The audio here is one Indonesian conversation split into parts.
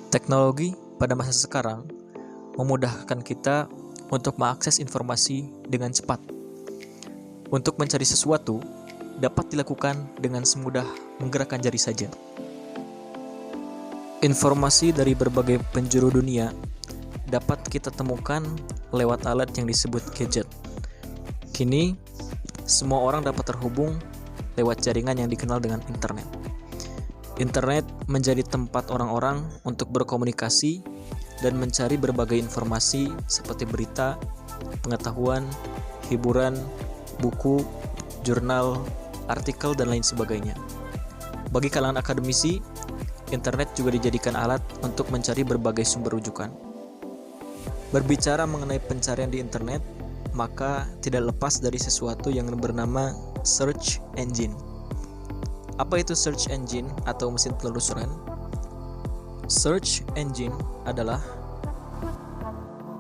Teknologi pada masa sekarang memudahkan kita untuk mengakses informasi dengan cepat. Untuk mencari sesuatu dapat dilakukan dengan semudah menggerakkan jari saja. Informasi dari berbagai penjuru dunia dapat kita temukan lewat alat yang disebut gadget. Kini, semua orang dapat terhubung lewat jaringan yang dikenal dengan internet. Internet menjadi tempat orang-orang untuk berkomunikasi dan mencari berbagai informasi seperti berita, pengetahuan, hiburan, buku, jurnal, artikel, dan lain sebagainya. Bagi kalangan akademisi, internet juga dijadikan alat untuk mencari berbagai sumber rujukan. Berbicara mengenai pencarian di internet, maka tidak lepas dari sesuatu yang bernama search engine. Apa itu search engine atau mesin penelusuran? Search engine adalah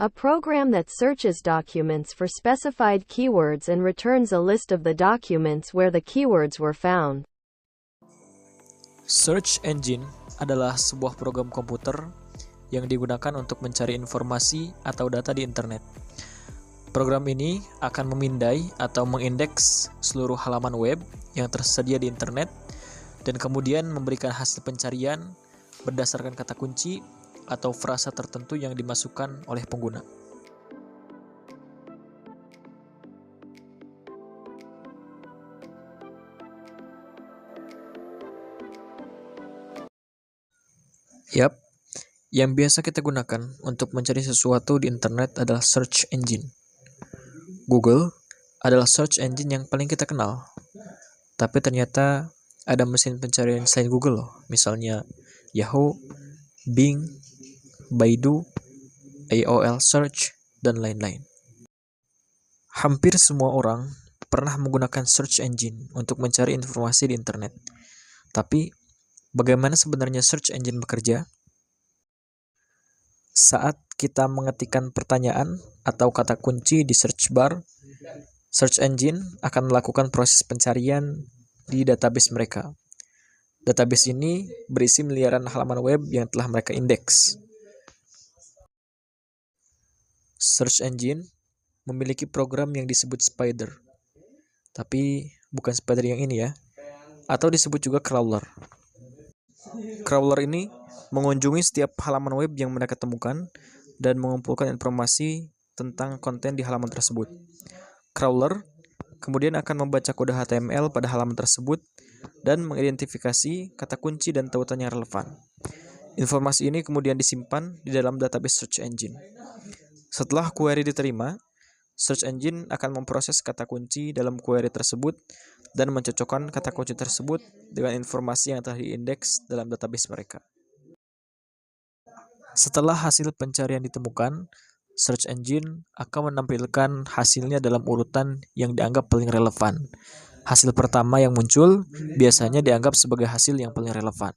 a program that searches documents for specified keywords and returns a list of the documents where the keywords were found. Search engine adalah sebuah program komputer yang digunakan untuk mencari informasi atau data di internet. Program ini akan memindai atau mengindeks seluruh halaman web yang tersedia di internet dan kemudian memberikan hasil pencarian berdasarkan kata kunci atau frasa tertentu yang dimasukkan oleh pengguna. Yang biasa kita gunakan untuk mencari sesuatu di internet adalah search engine. Google adalah search engine yang paling kita kenal. Tapi ternyata ada mesin pencarian selain Google loh. Misalnya Yahoo, Bing, Baidu, AOL Search, dan lain-lain. Hampir semua orang pernah menggunakan search engine untuk mencari informasi di internet. Tapi, bagaimana sebenarnya search engine bekerja? Saat kita mengetikkan pertanyaan atau kata kunci di search bar, search engine akan melakukan proses pencarian di database mereka. Database ini berisi miliaran halaman web yang telah mereka indeks. Search engine memiliki program yang disebut spider. Tapi bukan spider yang ini ya. Atau disebut juga crawler. Crawler ini mengunjungi setiap halaman web yang mereka temukan dan mengumpulkan informasi tentang konten di halaman tersebut. Crawler kemudian akan membaca kode HTML pada halaman tersebut dan mengidentifikasi kata kunci dan tautan yang relevan. Informasi ini kemudian disimpan di dalam database search engine. Setelah query diterima, search engine akan memproses kata kunci dalam query tersebut dan mencocokkan kata kunci tersebut dengan informasi yang telah diindeks dalam database mereka. Setelah hasil pencarian ditemukan, search engine akan menampilkan hasilnya dalam urutan yang dianggap paling relevan. Hasil pertama yang muncul biasanya dianggap sebagai hasil yang paling relevan.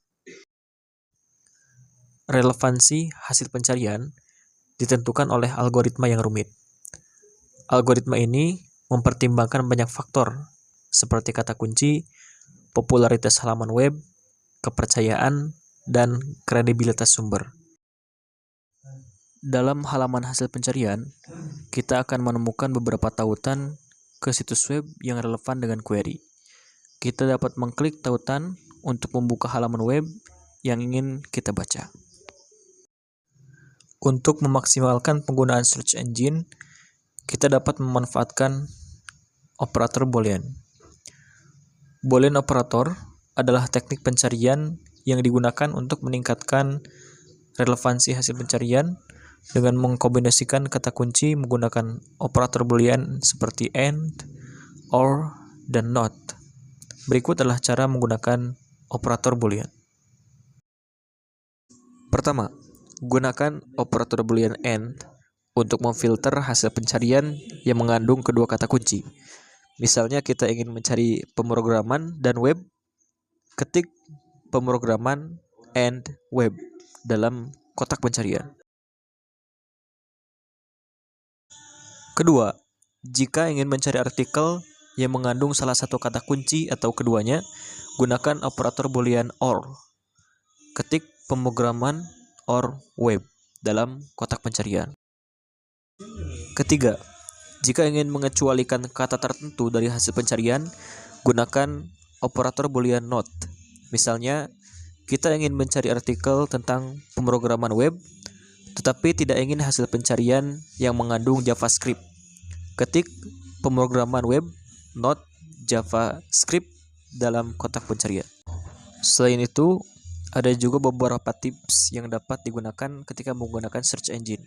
Relevansi hasil pencarian ditentukan oleh algoritma yang rumit. Algoritma ini mempertimbangkan banyak faktor seperti kata kunci, popularitas halaman web, kepercayaan, dan kredibilitas sumber. Dalam halaman hasil pencarian, kita akan menemukan beberapa tautan ke situs web yang relevan dengan query. Kita dapat mengklik tautan untuk membuka halaman web yang ingin kita baca. Untuk memaksimalkan penggunaan search engine, kita dapat memanfaatkan operator Boolean. Boolean operator adalah teknik pencarian yang digunakan untuk meningkatkan relevansi hasil pencarian dengan mengkombinasikan kata kunci menggunakan operator Boolean seperti AND, OR, dan NOT. Berikut adalah cara menggunakan operator Boolean. Pertama, gunakan operator Boolean AND untuk memfilter hasil pencarian yang mengandung kedua kata kunci. Misalnya kita ingin mencari pemrograman dan web, ketik pemrograman and web dalam kotak pencarian. Kedua, jika ingin mencari artikel yang mengandung salah satu kata kunci atau keduanya, gunakan operator Boolean OR. Ketik pemrograman or web dalam kotak pencarian. Ketiga, jika ingin mengecualikan kata tertentu dari hasil pencarian, gunakan operator boolean not. Misalnya, kita ingin mencari artikel tentang pemrograman web, tetapi tidak ingin hasil pencarian yang mengandung JavaScript. Ketik pemrograman web, not JavaScript dalam kotak pencarian. Selain itu, ada juga beberapa tips yang dapat digunakan ketika menggunakan search engine.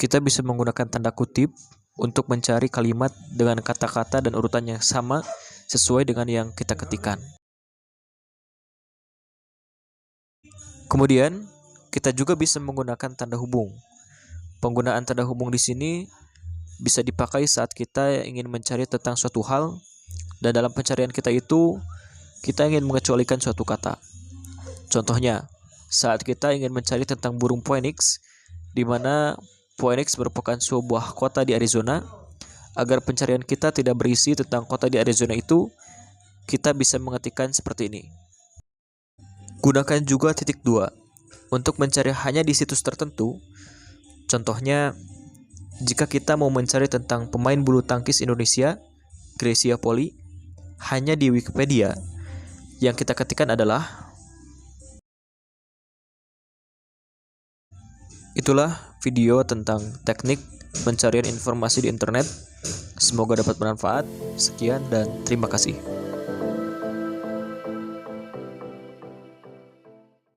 Kita bisa menggunakan tanda kutip untuk mencari kalimat dengan kata-kata dan urutan yang sama sesuai dengan yang kita ketikkan. Kemudian, kita juga bisa menggunakan tanda hubung. Penggunaan tanda hubung di sini bisa dipakai saat kita ingin mencari tentang suatu hal, dan dalam pencarian kita itu, kita ingin mengecualikan suatu kata. Contohnya, saat kita ingin mencari tentang burung phoenix, di mana Phoenix merupakan sebuah kota di Arizona, agar pencarian kita tidak berisi tentang kota di Arizona itu, kita bisa mengetikkan seperti ini. Gunakan juga titik 2 untuk mencari hanya di situs tertentu. Contohnya, jika kita mau mencari tentang pemain bulu tangkis Indonesia, Grecia Poli, hanya di Wikipedia, yang kita ketikkan adalah. Itulah video tentang teknik pencarian informasi di internet. Semoga dapat bermanfaat. Sekian dan terima kasih.